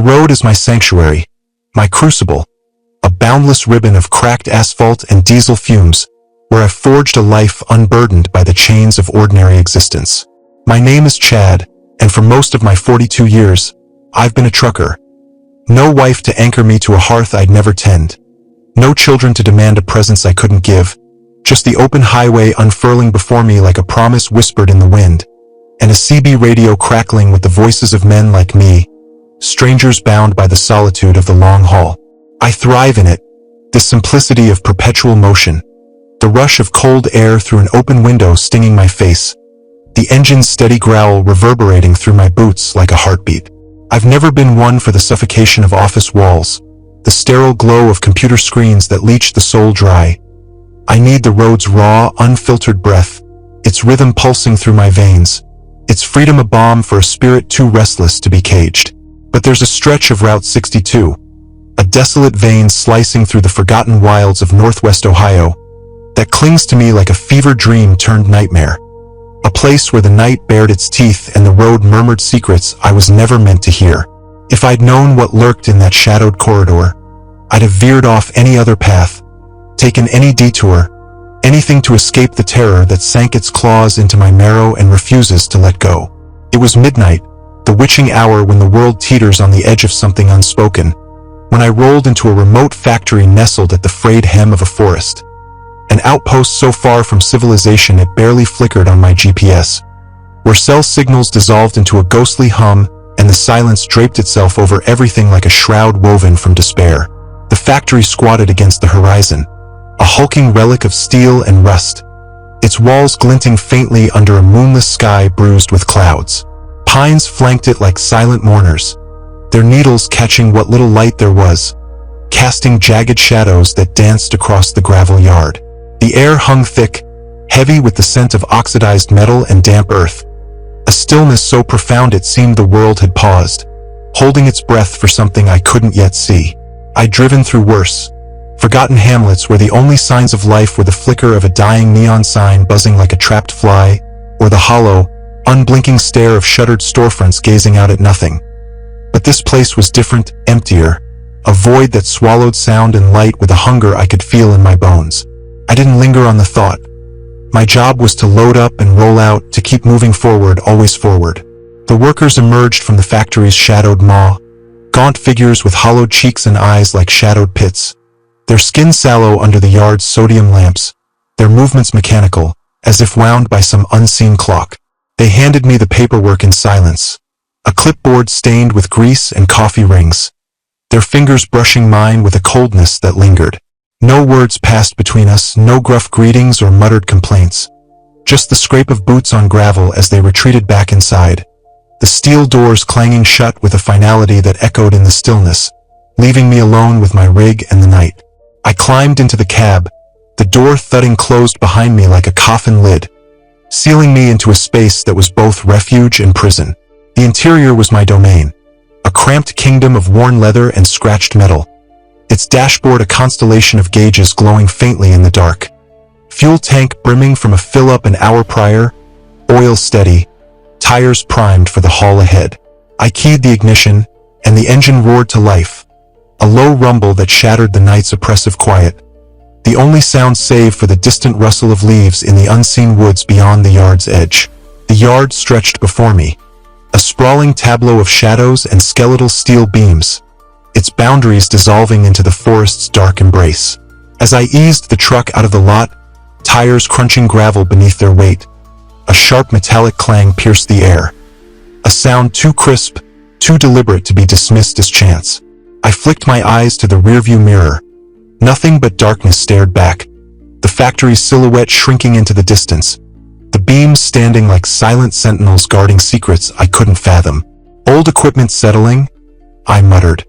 road is my sanctuary, my crucible, a boundless ribbon of cracked asphalt and diesel fumes, where I've forged a life unburdened by the chains of ordinary existence. My name is Chad, and for most of my 42 years, I've been a trucker. No wife to anchor me to a hearth I'd never tend. No children to demand a presence I couldn't give. Just the open highway unfurling before me like a promise whispered in the wind, and a CB radio crackling with the voices of men like me, strangers bound by the solitude of the long haul. I thrive in it, the simplicity of perpetual motion, the rush of cold air through an open window stinging my face, the engine's steady growl reverberating through my boots like a heartbeat. I've never been one for the suffocation of office walls, the sterile glow of computer screens that leach the soul dry. I need the road's raw, unfiltered breath, its rhythm pulsing through my veins, its freedom a balm for a spirit too restless to be caged. But there's a stretch of Route 62, a desolate vein slicing through the forgotten wilds of Northwest Ohio, that clings to me like a fever dream turned nightmare. A place where the night bared its teeth and the road murmured secrets I was never meant to hear. If I'd known what lurked in that shadowed corridor, I'd have veered off any other path, taken any detour, anything to escape the terror that sank its claws into my marrow and refuses to let go. It was midnight, the witching hour when the world teeters on the edge of something unspoken, when I rolled into a remote factory nestled at the frayed hem of a forest. An outpost so far from civilization it barely flickered on my GPS, where cell signals dissolved into a ghostly hum and the silence draped itself over everything like a shroud woven from despair. The factory squatted against the horizon, a hulking relic of steel and rust, its walls glinting faintly under a moonless sky bruised with clouds. Pines flanked it like silent mourners, their needles catching what little light there was, casting jagged shadows that danced across the gravel yard. The air hung thick, heavy with the scent of oxidized metal and damp earth, a stillness so profound it seemed the world had paused, holding its breath for something I couldn't yet see. I'd driven through worse, forgotten hamlets where the only signs of life were the flicker of a dying neon sign buzzing like a trapped fly, or the hollow, unblinking stare of shuttered storefronts gazing out at nothing. But this place was different, emptier, a void that swallowed sound and light with a hunger I could feel in my bones. I didn't linger on the thought. My job was to load up and roll out, to keep moving forward, always forward. The workers emerged from the factory's shadowed maw, gaunt figures with hollowed cheeks and eyes like shadowed pits, their skin sallow under the yard's sodium lamps, their movements mechanical, as if wound by some unseen clock. They handed me the paperwork in silence, a clipboard stained with grease and coffee rings, their fingers brushing mine with a coldness that lingered. No words passed between us, no gruff greetings or muttered complaints, just the scrape of boots on gravel as they retreated back inside, the steel doors clanging shut with a finality that echoed in the stillness, leaving me alone with my rig and the night. I climbed into the cab, the door thudding closed behind me like a coffin lid, sealing me into a space that was both refuge and prison. The interior was my domain, a cramped kingdom of worn leather and scratched metal, its dashboard a constellation of gauges glowing faintly in the dark, fuel tank brimming from a fill-up an hour prior, oil steady, tires primed for the haul ahead. I keyed the ignition, and the engine roared to life, a low rumble that shattered the night's oppressive quiet, the only sound save for the distant rustle of leaves in the unseen woods beyond the yard's edge. The yard stretched before me, a sprawling tableau of shadows and skeletal steel beams, its boundaries dissolving into the forest's dark embrace. As I eased the truck out of the lot, tires crunching gravel beneath their weight, a sharp metallic clang pierced the air, a sound too crisp, too deliberate to be dismissed as chance. I flicked my eyes to the rearview mirror. Nothing but darkness stared back, the factory's silhouette shrinking into the distance, the beams standing like silent sentinels guarding secrets I couldn't fathom. Old equipment settling? I muttered,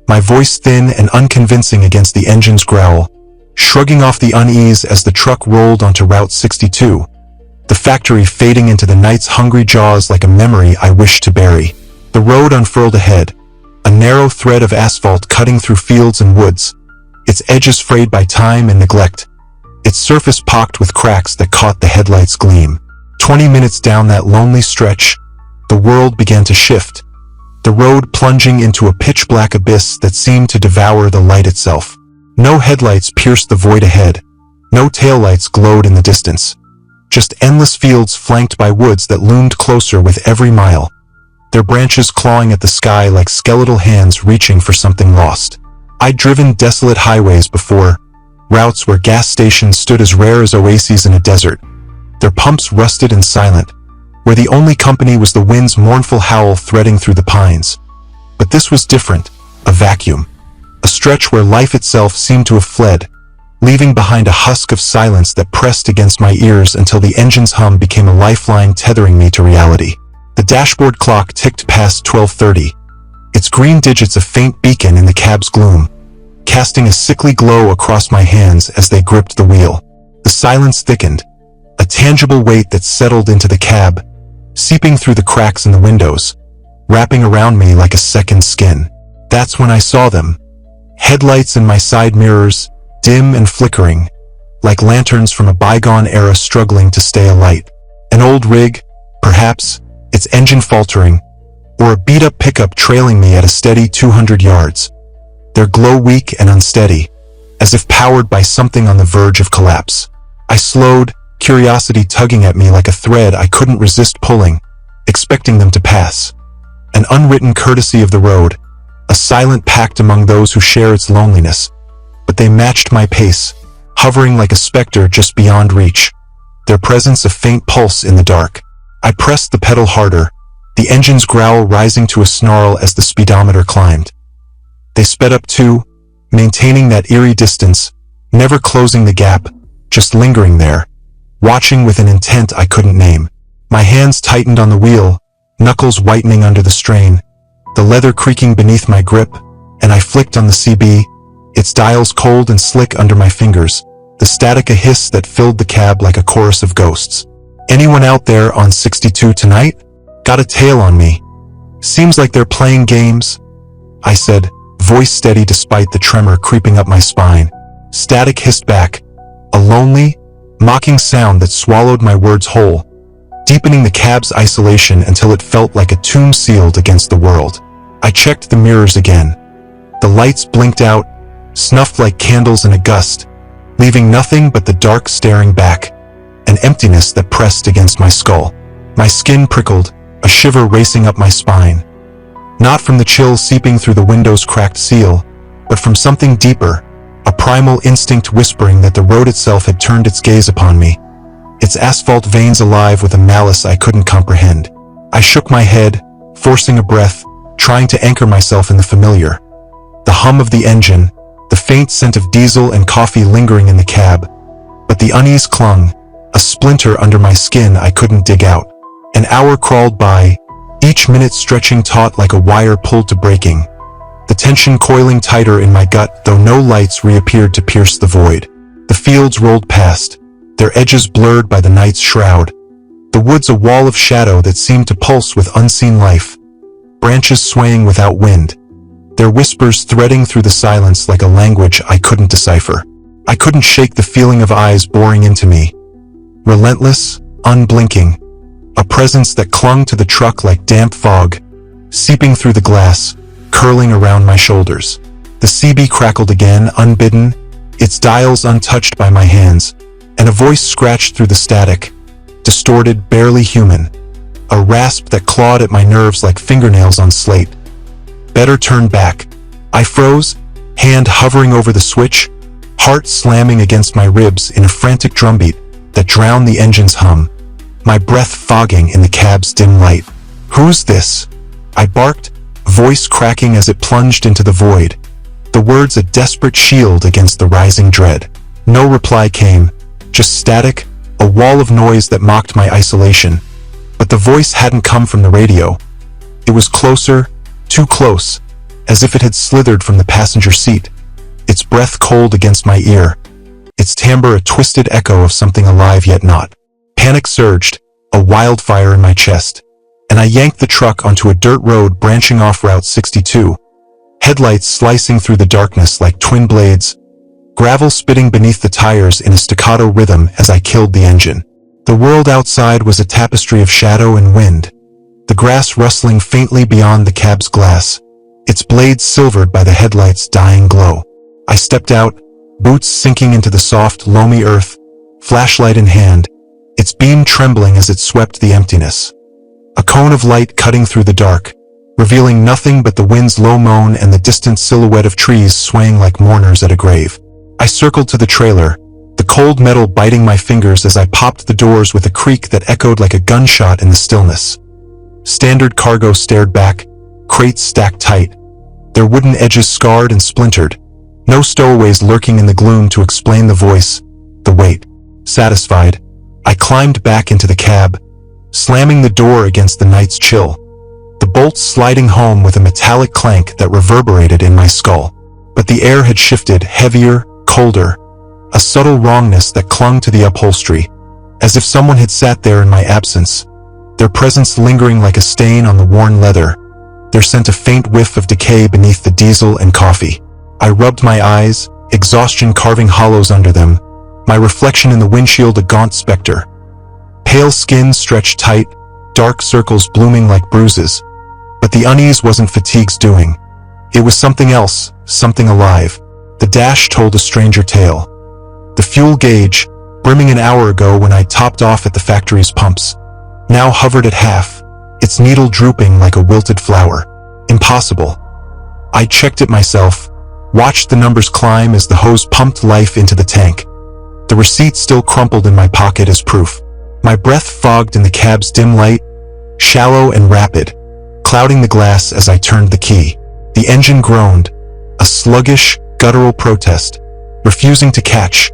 my voice thin and unconvincing against the engine's growl, shrugging off the unease as the truck rolled onto Route 62, the factory fading into the night's hungry jaws like a memory I wished to bury. The road unfurled ahead, a narrow thread of asphalt cutting through fields and woods, its edges frayed by time and neglect, its surface pocked with cracks that caught the headlights' gleam. 20 minutes down that lonely stretch, the world began to shift, the road plunging into a pitch-black abyss that seemed to devour the light itself. No headlights pierced the void ahead. No taillights glowed in the distance. Just endless fields flanked by woods that loomed closer with every mile, their branches clawing at the sky like skeletal hands reaching for something lost. I'd driven desolate highways before, routes where gas stations stood as rare as oases in a desert, their pumps rusted and silent, where the only company was the wind's mournful howl threading through the pines. But this was different, a vacuum, a stretch where life itself seemed to have fled, leaving behind a husk of silence that pressed against my ears until the engine's hum became a lifeline tethering me to reality. The dashboard clock ticked past 12:30, its green digits a faint beacon in the cab's gloom, casting a sickly glow across my hands as they gripped the wheel. The silence thickened, a tangible weight that settled into the cab, seeping through the cracks in the windows, wrapping around me like a second skin. That's when I saw them. Headlights in my side mirrors, dim and flickering, like lanterns from a bygone era struggling to stay alight. An old rig, perhaps, its engine faltering, or a beat-up pickup trailing me at a steady 200 yards. Their glow weak and unsteady, as if powered by something on the verge of collapse. I slowed, curiosity tugging at me like a thread I couldn't resist pulling, expecting them to pass. An unwritten courtesy of the road, a silent pact among those who share its loneliness. But they matched my pace, hovering like a specter just beyond reach, their presence a faint pulse in the dark. I pressed the pedal harder, the engine's growl rising to a snarl as the speedometer climbed. They sped up too, maintaining that eerie distance, never closing the gap, just lingering there, watching with an intent I couldn't name. My hands tightened on the wheel, knuckles whitening under the strain, the leather creaking beneath my grip, and I flicked on the CB, its dials cold and slick under my fingers, the static a hiss that filled the cab like a chorus of ghosts. Anyone out there on 62 tonight? Got a tail on me. Seems like they're playing games, I said, voice steady despite the tremor creeping up my spine. Static hissed back, a lonely, mocking sound that swallowed my words whole, deepening the cab's isolation until it felt like a tomb sealed against the world. I checked the mirrors again. The lights blinked out, snuffed like candles in a gust, leaving nothing but the dark staring back, an emptiness that pressed against my skull. My skin prickled, a shiver racing up my spine. Not from the chill seeping through the window's cracked seal, but from something deeper, a primal instinct whispering that the road itself had turned its gaze upon me, its asphalt veins alive with a malice I couldn't comprehend. I shook my head, forcing a breath, trying to anchor myself in the familiar. The hum of the engine, the faint scent of diesel and coffee lingering in the cab, but the unease clung, a splinter under my skin I couldn't dig out. An hour crawled by, each minute stretching taut like a wire pulled to breaking, the tension coiling tighter in my gut though no lights reappeared to pierce the void. The fields rolled past, their edges blurred by the night's shroud, the woods a wall of shadow that seemed to pulse with unseen life, branches swaying without wind, their whispers threading through the silence like a language I couldn't decipher. I couldn't shake the feeling of eyes boring into me, relentless, unblinking, a presence that clung to the truck like damp fog, seeping through the glass, curling around my shoulders. The CB crackled again, unbidden, its dials untouched by my hands, and a voice scratched through the static, distorted, barely human, a rasp that clawed at my nerves like fingernails on slate. Better turn back. I froze, hand hovering over the switch, heart slamming against my ribs in a frantic drumbeat that drowned the engine's hum, my breath fogging in the cab's dim light. Who's this? I barked, voice cracking as it plunged into the void, the words a desperate shield against the rising dread. No reply came, just static, a wall of noise that mocked my isolation. But the voice hadn't come from the radio. It was closer, too close, as if it had slithered from the passenger seat, its breath cold against my ear, its timbre a twisted echo of something alive yet not. Panic surged, a wildfire in my chest, and I yanked the truck onto a dirt road branching off Route 62, headlights slicing through the darkness like twin blades, gravel spitting beneath the tires in a staccato rhythm as I killed the engine. The world outside was a tapestry of shadow and wind, the grass rustling faintly beyond the cab's glass, its blades silvered by the headlight's dying glow. I stepped out, boots sinking into the soft, loamy earth, flashlight in hand, its beam trembling as it swept the emptiness. A cone of light cutting through the dark, revealing nothing but the wind's low moan and the distant silhouette of trees swaying like mourners at a grave. I circled to the trailer, the cold metal biting my fingers as I popped the doors with a creak that echoed like a gunshot in the stillness. Standard cargo stared back, crates stacked tight, their wooden edges scarred and splintered, no stowaways lurking in the gloom to explain the voice, the weight. Satisfied, I climbed back into the cab, slamming the door against the night's chill, the bolts sliding home with a metallic clank that reverberated in my skull. But the air had shifted, heavier, colder, a subtle wrongness that clung to the upholstery, as if someone had sat there in my absence, their presence lingering like a stain on the worn leather. There sent a faint whiff of decay beneath the diesel and coffee. I rubbed my eyes, exhaustion carving hollows under them, my reflection in the windshield a gaunt specter. Pale skin stretched tight, dark circles blooming like bruises. But the unease wasn't fatigue's doing. It was something else, something alive. The dash told a stranger tale. The fuel gauge, brimming an hour ago when I topped off at the factory's pumps, now hovered at half, its needle drooping like a wilted flower. Impossible. I checked it myself, watched the numbers climb as the hose pumped life into the tank. The receipt still crumpled in my pocket as proof. My breath fogged in the cab's dim light, shallow and rapid, clouding the glass as I turned the key. The engine groaned, a sluggish, guttural protest, refusing to catch,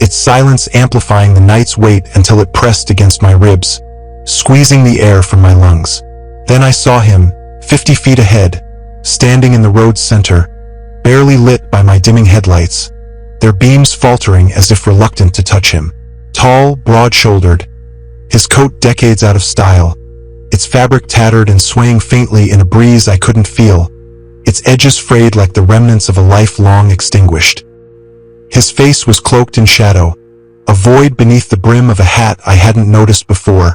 its silence amplifying the night's weight until it pressed against my ribs, squeezing the air from my lungs. Then I saw him, 50 feet ahead, standing in the road's center, barely lit by my dimming headlights, their beams faltering as if reluctant to touch him. Tall, broad-shouldered, his coat decades out of style, its fabric tattered and swaying faintly in a breeze I couldn't feel, its edges frayed like the remnants of a life long extinguished. His face was cloaked in shadow, a void beneath the brim of a hat I hadn't noticed before,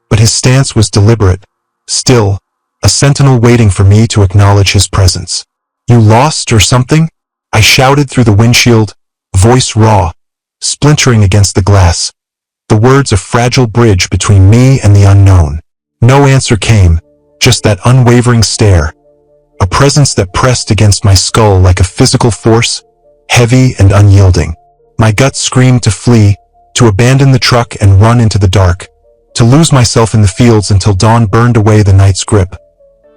but his stance was deliberate, still, a sentinel waiting for me to acknowledge his presence. "You lost or something?" I shouted through the windshield, voice raw, splintering against the glass, the words a fragile bridge between me and the unknown. No answer came, just that unwavering stare, a presence that pressed against my skull like a physical force, heavy and unyielding. My gut screamed to flee, to abandon the truck and run into the dark, to lose myself in the fields until dawn burned away the night's grip.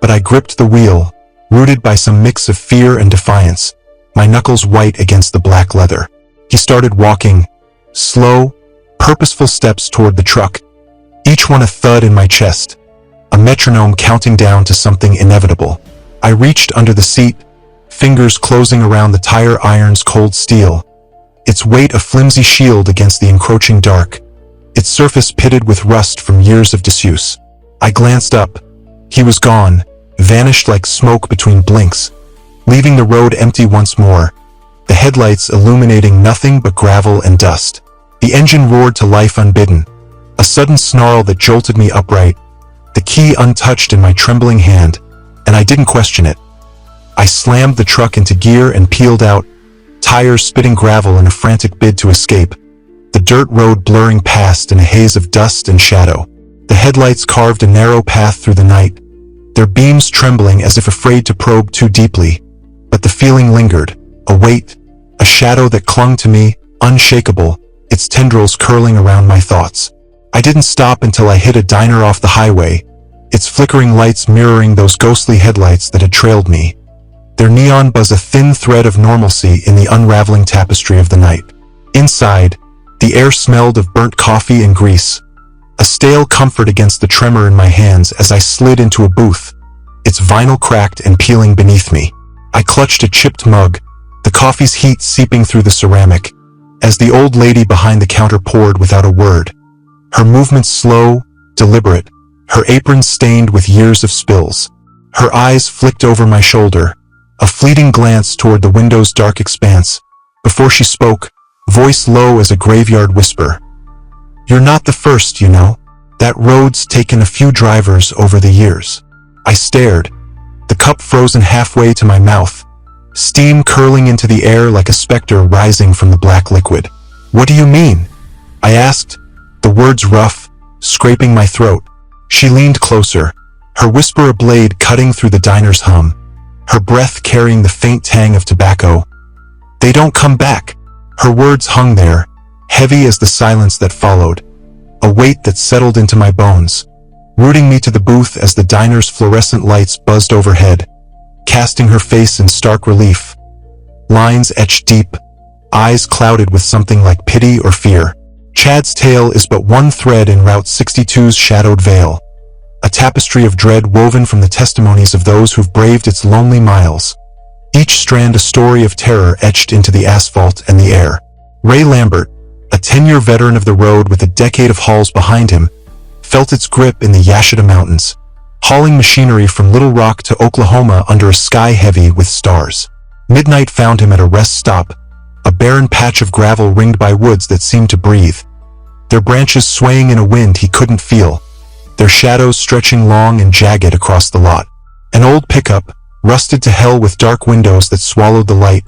But I gripped the wheel, rooted by some mix of fear and defiance, my knuckles white against the black leather. He started walking, slow, purposeful steps toward the truck, each one a thud in my chest, a metronome counting down to something inevitable. I reached under the seat, fingers closing around the tire iron's cold steel, its weight a flimsy shield against the encroaching dark, its surface pitted with rust from years of disuse. I glanced up. He was gone, vanished like smoke between blinks, leaving the road empty once more, the headlights illuminating nothing but gravel and dust. The engine roared to life unbidden, a sudden snarl that jolted me upright, the key untouched in my trembling hand, and I didn't question it. I slammed the truck into gear and peeled out, tires spitting gravel in a frantic bid to escape, the dirt road blurring past in a haze of dust and shadow. The headlights carved a narrow path through the night, their beams trembling as if afraid to probe too deeply, but the feeling lingered, a weight, a shadow that clung to me, unshakable, its tendrils curling around my thoughts. I didn't stop until I hit a diner off the highway, its flickering lights mirroring those ghostly headlights that had trailed me, their neon buzz a thin thread of normalcy in the unraveling tapestry of the night. Inside, the air smelled of burnt coffee and grease, a stale comfort against the tremor in my hands as I slid into a booth, its vinyl cracked and peeling beneath me. I clutched a chipped mug, the coffee's heat seeping through the ceramic, as the old lady behind the counter poured without a word, her movements slow, deliberate, her apron stained with years of spills. Her eyes flicked over my shoulder, a fleeting glance toward the window's dark expanse, before she spoke, voice low as a graveyard whisper. "You're not the first, you know." That road's taken a few drivers over the years. I stared, the cup frozen halfway to my mouth, steam curling into the air like a specter rising from the black liquid. What do you mean? I asked, the words rough, scraping my throat. She leaned closer, her whisper a blade cutting through the diner's hum, her breath carrying the faint tang of tobacco. They don't come back. Her words hung there, heavy as the silence that followed, a weight that settled into my bones, rooting me to the booth as the diner's fluorescent lights buzzed overhead, casting her face in stark relief. Lines etched deep, eyes clouded with something like pity or fear. Chad's tale is but one thread in Route 62's shadowed veil, a tapestry of dread woven from the testimonies of those who've braved its lonely miles, each strand a story of terror etched into the asphalt and the air. Ray Lambert, a 10-year veteran of the road with a decade of hauls behind him, felt its grip in the Yashida Mountains, hauling machinery from Little Rock to Oklahoma under a sky heavy with stars. Midnight found him at a rest stop, a barren patch of gravel ringed by woods that seemed to breathe, their branches swaying in a wind he couldn't feel, their shadows stretching long and jagged across the lot. An old pickup, rusted to hell with dark windows that swallowed the light,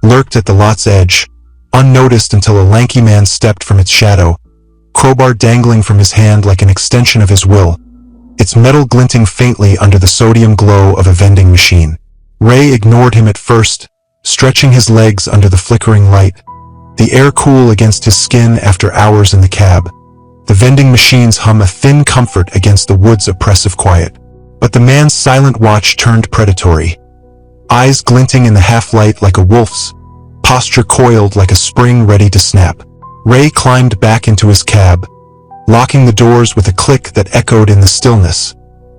lurked at the lot's edge, unnoticed until a lanky man stepped from its shadow, crowbar dangling from his hand like an extension of his will, its metal glinting faintly under the sodium glow of a vending machine. Ray ignored him at first, stretching his legs under the flickering light, the air cool against his skin after hours in the cab. The vending machines hum a thin comfort against the wood's oppressive quiet. But the man's silent watch turned predatory, eyes glinting in the half-light like a wolf's, posture coiled like a spring ready to snap. Ray climbed back into his cab, locking the doors with a click that echoed in the stillness,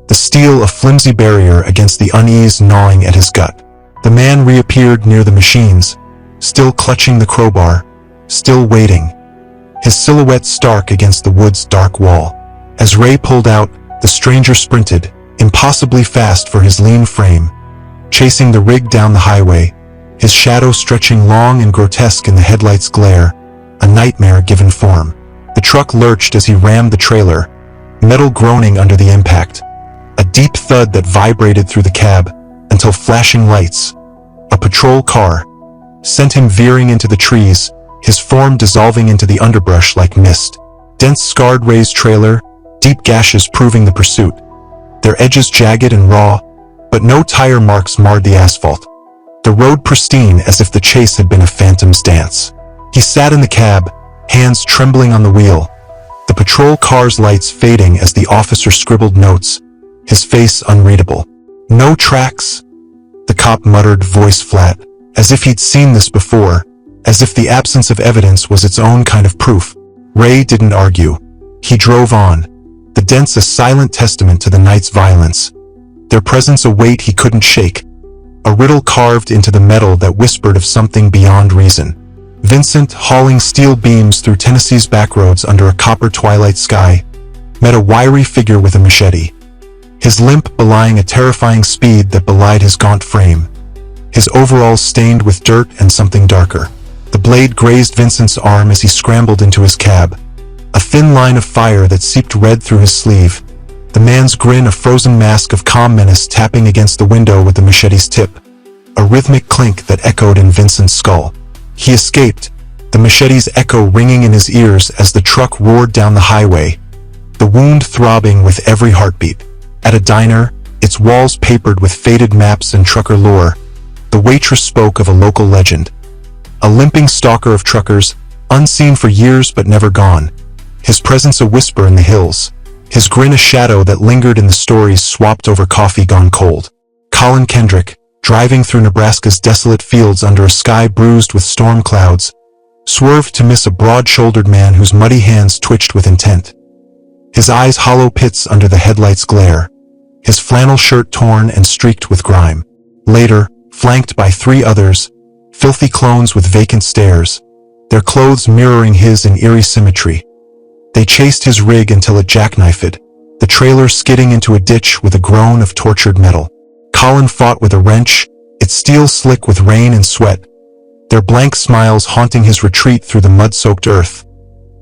the steel a flimsy barrier against the unease gnawing at his gut. The man reappeared near the machines, still clutching the crowbar, still waiting, his silhouette stark against the wood's dark wall. As Ray pulled out, the stranger sprinted, impossibly fast for his lean frame, chasing the rig down the highway, his shadow stretching long and grotesque in the headlights' glare, a nightmare given form. The truck lurched as he rammed the trailer, metal groaning under the impact, a deep thud that vibrated through the cab until flashing lights, a patrol car, sent him veering into the trees, his form dissolving into the underbrush like mist. Dense scarred Ray's trailer, deep gashes proving the pursuit, their edges jagged and raw, but no tire marks marred the asphalt. The road pristine as if the chase had been a phantom's dance. He sat in the cab, hands trembling on the wheel, the patrol car's lights fading as the officer scribbled notes, his face unreadable. No tracks, the cop muttered, voice flat, as if he'd seen this before, as if the absence of evidence was its own kind of proof. Ray didn't argue. He drove on, the dents a silent testament to the night's violence, their presence a weight he couldn't shake, a riddle carved into the metal that whispered of something beyond reason. Vincent, hauling steel beams through Tennessee's backroads under a copper twilight sky, met a wiry figure with a machete, his limp belying a terrifying speed that belied his gaunt frame, his overalls stained with dirt and something darker. The blade grazed Vincent's arm as he scrambled into his cab, a thin line of fire that seeped red through his sleeve, the man's grin a frozen mask of calm menace tapping against the window with the machete's tip, a rhythmic clink that echoed in Vincent's skull. He escaped, the machete's echo ringing in his ears as the truck roared down the highway, the wound throbbing with every heartbeat. At a diner, its walls papered with faded maps and trucker lore, the waitress spoke of a local legend, a limping stalker of truckers, unseen for years but never gone, his presence a whisper in the hills, his grin a shadow that lingered in the stories swapped over coffee gone cold. Colin Kendrick, driving through Nebraska's desolate fields under a sky bruised with storm clouds, swerved to miss a broad-shouldered man whose muddy hands twitched with intent, his eyes hollow pits under the headlights' glare, his flannel shirt torn and streaked with grime. Later, flanked by three others, filthy clones with vacant stares, their clothes mirroring his in eerie symmetry, they chased his rig until it jackknifed, the trailer skidding into a ditch with a groan of tortured metal. Colin fought with a wrench, its steel slick with rain and sweat, their blank smiles haunting his retreat through the mud-soaked earth.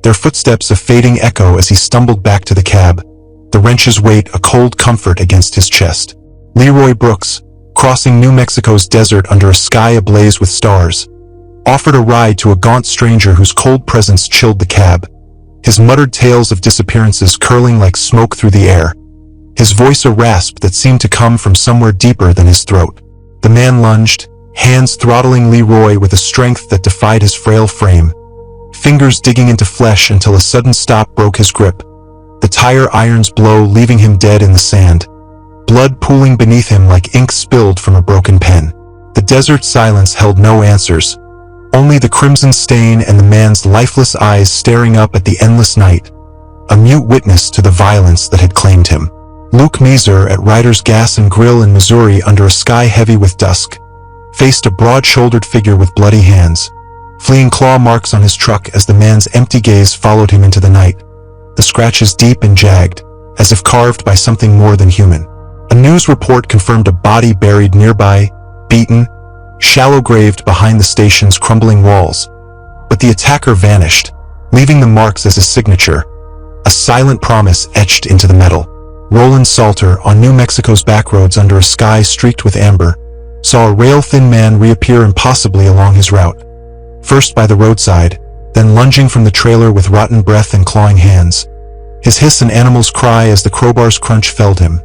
their footsteps a fading echo as he stumbled back to the cab, the wrench's weight a cold comfort against his chest. Leroy Brooks, crossing New Mexico's desert under a sky ablaze with stars, offered a ride to a gaunt stranger whose cold presence chilled the cab, his muttered tales of disappearances curling like smoke through the air, his voice a rasp that seemed to come from somewhere deeper than his throat. The man lunged, hands throttling Leroy with a strength that defied his frail frame, fingers digging into flesh until a sudden stop broke his grip, the tire irons blow leaving him dead in the sand, blood pooling beneath him like ink spilled from a broken pen. The desert silence held no answers, only the crimson stain and the man's lifeless eyes staring up at the endless night, a mute witness to the violence that had claimed him. Luke Meeser at Ryder's Gas and Grill in Missouri under a sky heavy with dusk, faced a broad-shouldered figure with bloody hands, fleeing claw marks on his truck as the man's empty gaze followed him into the night, the scratches deep and jagged, as if carved by something more than human. A news report confirmed a body buried nearby, beaten, shallow-graved behind the station's crumbling walls, but the attacker vanished, leaving the marks as a signature, a silent promise etched into the metal. Roland Salter, on New Mexico's backroads under a sky streaked with amber, saw a rail-thin man reappear impossibly along his route, first by the roadside, then lunging from the trailer with rotten breath and clawing hands. His hiss an animal's cry as the crowbar's crunch felled him,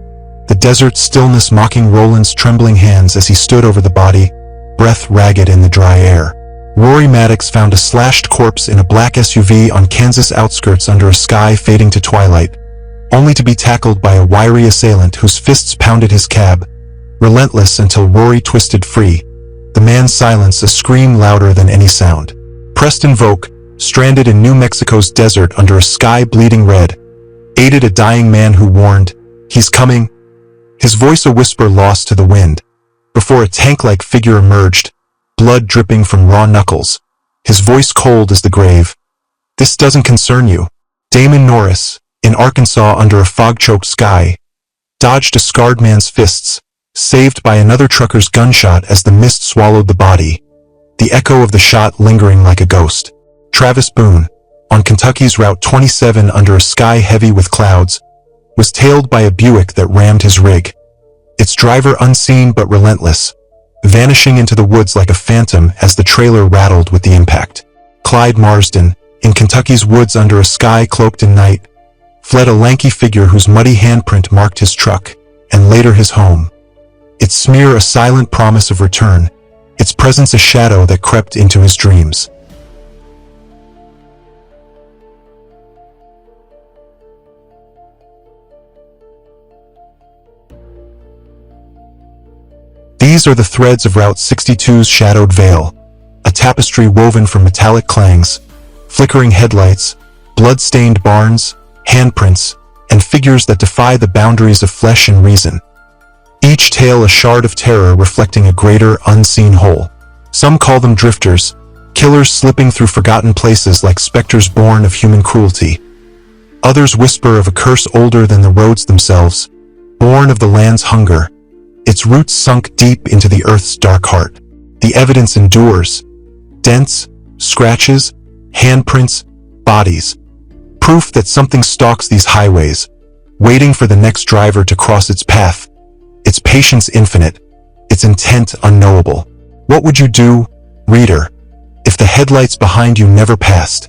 the desert stillness mocking Roland's trembling hands as he stood over the body, breath ragged in the dry air. Rory Maddox found a slashed corpse in a black SUV on Kansas outskirts under a sky fading to twilight, only to be tackled by a wiry assailant whose fists pounded his cab, relentless until Rory twisted free, the man's silence a scream louder than any sound. Preston Volk, stranded in New Mexico's desert under a sky bleeding red, aided a dying man who warned, "He's coming," his voice a whisper lost to the wind, before a tank-like figure emerged, blood dripping from raw knuckles, his voice cold as the grave. "This doesn't concern you." Damon Norris, in Arkansas under a fog-choked sky, dodged a scarred man's fists, saved by another trucker's gunshot as the mist swallowed the body, the echo of the shot lingering like a ghost. Travis Boone, on Kentucky's Route 27 under a sky heavy with clouds, was tailed by a Buick that rammed his rig, its driver unseen but relentless, vanishing into the woods like a phantom as the trailer rattled with the impact. Clyde Marsden, in Kentucky's woods under a sky cloaked in night, fled a lanky figure whose muddy handprint marked his truck, and later his home, its smear a silent promise of return, its presence a shadow that crept into his dreams. These are the threads of Route 62's shadowed veil, a tapestry woven from metallic clangs, flickering headlights, blood-stained barns, handprints, and figures that defy the boundaries of flesh and reason. Each tale a shard of terror reflecting a greater, unseen whole. Some call them drifters, killers slipping through forgotten places like specters born of human cruelty. Others whisper of a curse older than the roads themselves, born of the land's hunger, its roots sunk deep into the earth's dark heart. The evidence endures. Dents, scratches, handprints, bodies. Proof that something stalks these highways, waiting for the next driver to cross its path. Its patience infinite, its intent unknowable. What would you do, reader, if the headlights behind you never passed?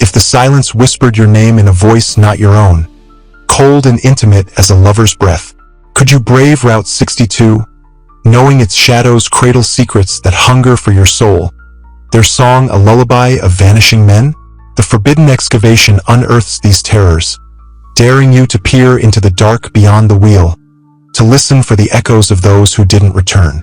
If the silence whispered your name in a voice not your own, cold and intimate as a lover's breath? Could you brave Route 62, knowing its shadows cradle secrets that hunger for your soul? Their song a lullaby of vanishing men? The forbidden excavation unearths these terrors, daring you to peer into the dark beyond the wheel, to listen for the echoes of those who didn't return.